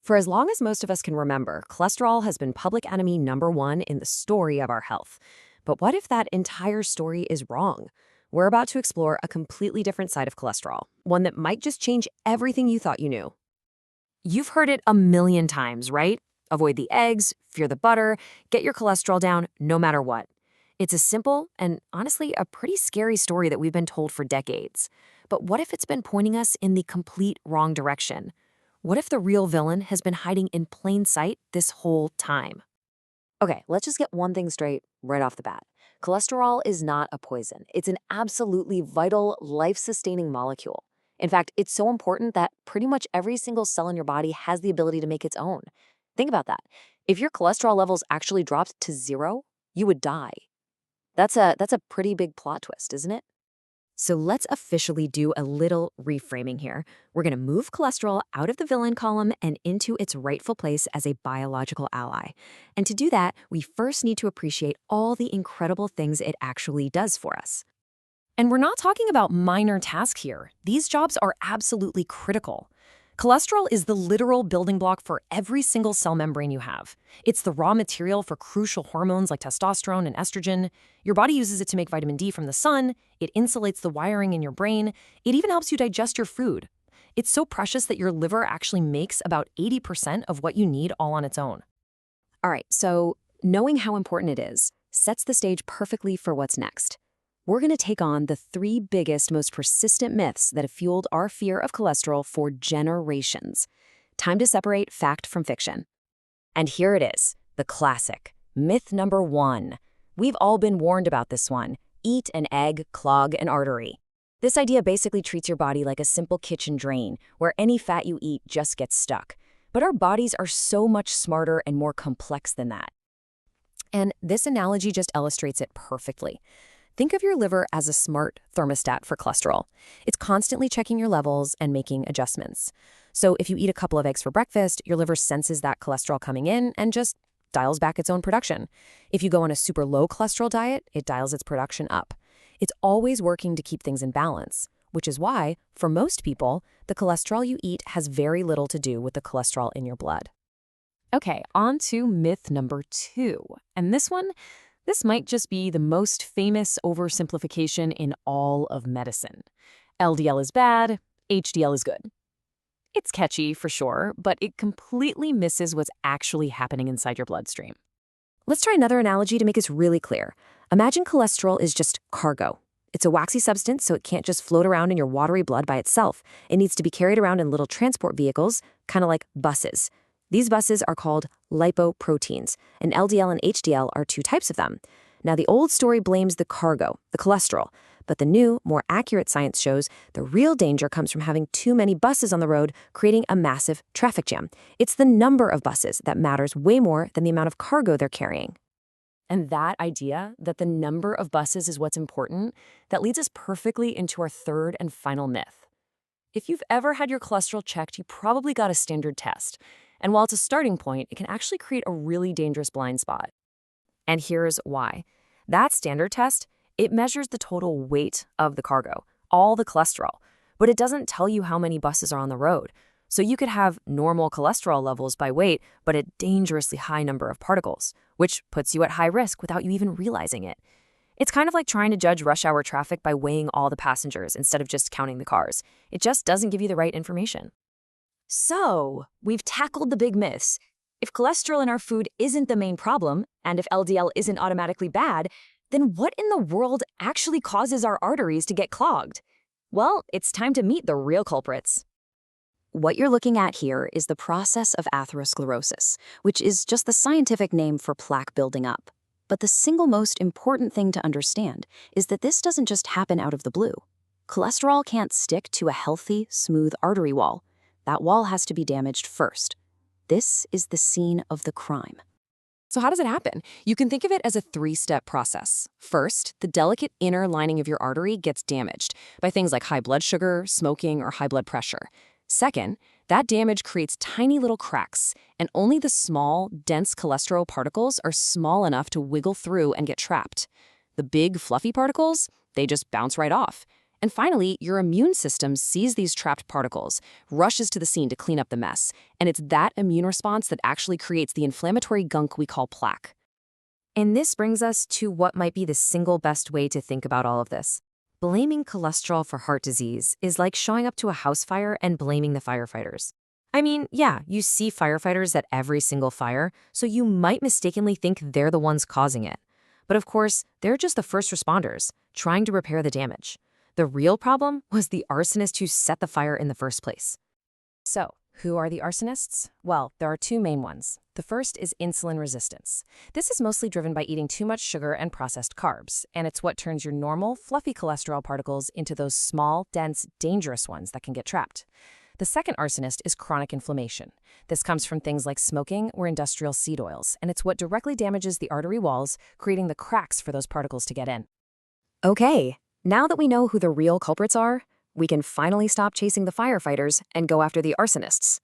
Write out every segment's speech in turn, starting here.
For as long as most of us can remember, cholesterol has been public enemy number one in the story of our health. But what if that entire story is wrong? We're about to explore a completely different side of cholesterol, one that might just change everything you thought you knew. You've heard it a million times, right? Avoid the eggs, fear the butter, get your cholesterol down no matter what. It's a simple and honestly a pretty scary story that we've been told for decades. But what if it's been pointing us in the complete wrong direction? What if the real villain has been hiding in plain sight this whole time? Okay, let's just get one thing straight right off the bat. Cholesterol is not a poison. It's an absolutely vital, life-sustaining molecule. In fact, it's so important that pretty much every single cell in your body has the ability to make its own. Think about that. If your cholesterol levels actually dropped to zero, you would die. That's a pretty big plot twist, isn't it? So let's officially do a little reframing here. We're going to move cholesterol out of the villain column and into its rightful place as a biological ally. And to do that, we first need to appreciate all the incredible things it actually does for us. And we're not talking about minor tasks here. These jobs are absolutely critical. Cholesterol is the literal building block for every single cell membrane you have. It's the raw material for crucial hormones like testosterone and estrogen. Your body uses it to make vitamin D from the sun. It insulates the wiring in your brain. It even helps you digest your food. It's so precious that your liver actually makes about 80% of what you need all on its own. All right, so knowing how important it is sets the stage perfectly for what's next. We're going to take on the three biggest, most persistent myths that have fueled our fear of cholesterol for generations. Time to separate fact from fiction. And here it is, the classic. Myth number one. We've all been warned about this one. Eat an egg, clog an artery. This idea basically treats your body like a simple kitchen drain, where any fat you eat just gets stuck. But our bodies are so much smarter and more complex than that. And this analogy just illustrates it perfectly. Think of your liver as a smart thermostat for cholesterol. It's constantly checking your levels and making adjustments. So if you eat a couple of eggs for breakfast, your liver senses that cholesterol coming in and just dials back its own production. If you go on a super low cholesterol diet, it dials its production up. It's always working to keep things in balance, which is why, for most people, the cholesterol you eat has very little to do with the cholesterol in your blood. Okay, on to myth number two. And this might just be the most famous oversimplification in all of medicine. LDL is bad, HDL is good. It's catchy for sure, but it completely misses what's actually happening inside your bloodstream. Let's try another analogy to make this really clear. Imagine cholesterol is just cargo. It's a waxy substance, so it can't just float around in your watery blood by itself. It needs to be carried around in little transport vehicles, kind of like buses. These buses are called lipoproteins, and LDL and HDL are two types of them. Now, the old story blames the cargo, the cholesterol, but the new, more accurate science shows the real danger comes from having too many buses on the road, creating a massive traffic jam. It's the number of buses that matters way more than the amount of cargo they're carrying. And that idea that the number of buses is what's important, that leads us perfectly into our third and final myth. If you've ever had your cholesterol checked, you probably got a standard test. And while it's a starting point, it can actually create a really dangerous blind spot. And here's why. That standard test, it measures the total weight of the cargo, all the cholesterol, but it doesn't tell you how many buses are on the road. So you could have normal cholesterol levels by weight, but a dangerously high number of particles, which puts you at high risk without you even realizing it. It's kind of like trying to judge rush hour traffic by weighing all the passengers instead of just counting the cars. It just doesn't give you the right information. So, we've tackled the big myths. If cholesterol in our food isn't the main problem, and if LDL isn't automatically bad, then what in the world actually causes our arteries to get clogged? Well, it's time to meet the real culprits. What you're looking at here is the process of atherosclerosis, which is just the scientific name for plaque building up. But the single most important thing to understand is that this doesn't just happen out of the blue. Cholesterol can't stick to a healthy, smooth artery wall. That wall has to be damaged first. This is the scene of the crime. So how does it happen? You can think of it as a three-step process. First, the delicate inner lining of your artery gets damaged by things like high blood sugar, smoking, or high blood pressure. Second, that damage creates tiny little cracks, and only the small, dense cholesterol particles are small enough to wiggle through and get trapped. The big, fluffy particles, they just bounce right off. And finally, your immune system sees these trapped particles, rushes to the scene to clean up the mess, and it's that immune response that actually creates the inflammatory gunk we call plaque. And this brings us to what might be the single best way to think about all of this. Blaming cholesterol for heart disease is like showing up to a house fire and blaming the firefighters. I mean, yeah, you see firefighters at every single fire, so you might mistakenly think they're the ones causing it. But of course, they're just the first responders, trying to repair the damage. The real problem was the arsonist who set the fire in the first place. So, who are the arsonists? Well, there are two main ones. The first is insulin resistance. This is mostly driven by eating too much sugar and processed carbs, and it's what turns your normal, fluffy cholesterol particles into those small, dense, dangerous ones that can get trapped. The second arsonist is chronic inflammation. This comes from things like smoking or industrial seed oils, and it's what directly damages the artery walls, creating the cracks for those particles to get in. Okay, now that we know who the real culprits are, we can finally stop chasing the firefighters and go after the arsonists.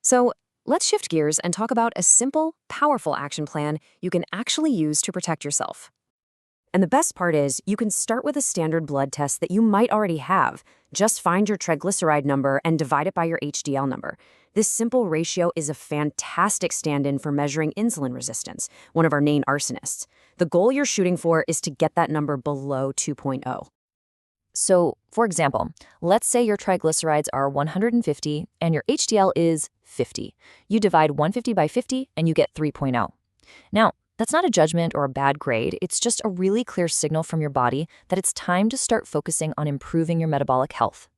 So, let's shift gears and talk about a simple, powerful action plan you can actually use to protect yourself. And the best part is, you can start with a standard blood test that you might already have. Just find your triglyceride number and divide it by your HDL number. This simple ratio is a fantastic stand-in for measuring insulin resistance, one of our main arsonists. The goal you're shooting for is to get that number below 2.0. So, for example, let's say your triglycerides are 150 and your HDL is 50. You divide 150 by 50 and you get 3.0. Now, that's not a judgment or a bad grade. It's just a really clear signal from your body that it's time to start focusing on improving your metabolic health.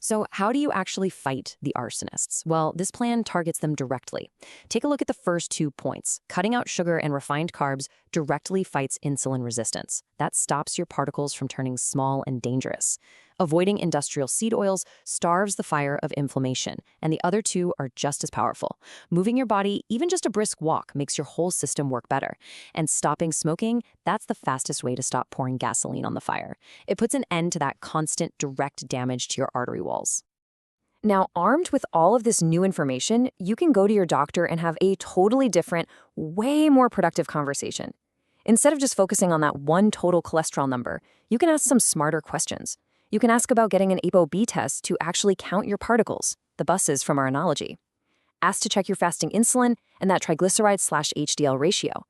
So how do you actually fight the arsonists? Well, this plan targets them directly. Take a look at the first 2 points. Cutting out sugar and refined carbs directly fights insulin resistance. That stops your particles from turning small and dangerous. Avoiding industrial seed oils starves the fire of inflammation, and the other two are just as powerful. Moving your body, even just a brisk walk, makes your whole system work better. And stopping smoking, that's the fastest way to stop pouring gasoline on the fire. It puts an end to that constant, direct damage to your artery walls. Now, armed with all of this new information, you can go to your doctor and have a totally different, way more productive conversation. Instead of just focusing on that one total cholesterol number, you can ask some smarter questions. You can ask about getting an ApoB test to actually count your particles, the buses from our analogy. Ask to check your fasting insulin and that triglyceride/HDL ratio.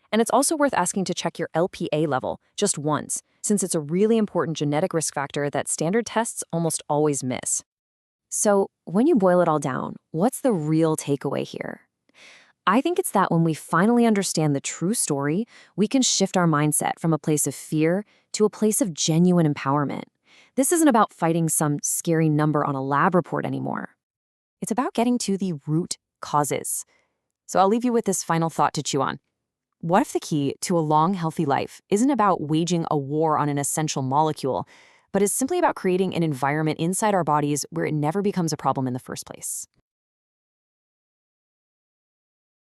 And it's also worth asking to check your LPA level just once, since it's a really important genetic risk factor that standard tests almost always miss. So, when you boil it all down, what's the real takeaway here? I think it's that when we finally understand the true story, we can shift our mindset from a place of fear to a place of genuine empowerment. This isn't about fighting some scary number on a lab report anymore. It's about getting to the root causes. So I'll leave you with this final thought to chew on. What if the key to a long, healthy life isn't about waging a war on an essential molecule, but is simply about creating an environment inside our bodies where it never becomes a problem in the first place?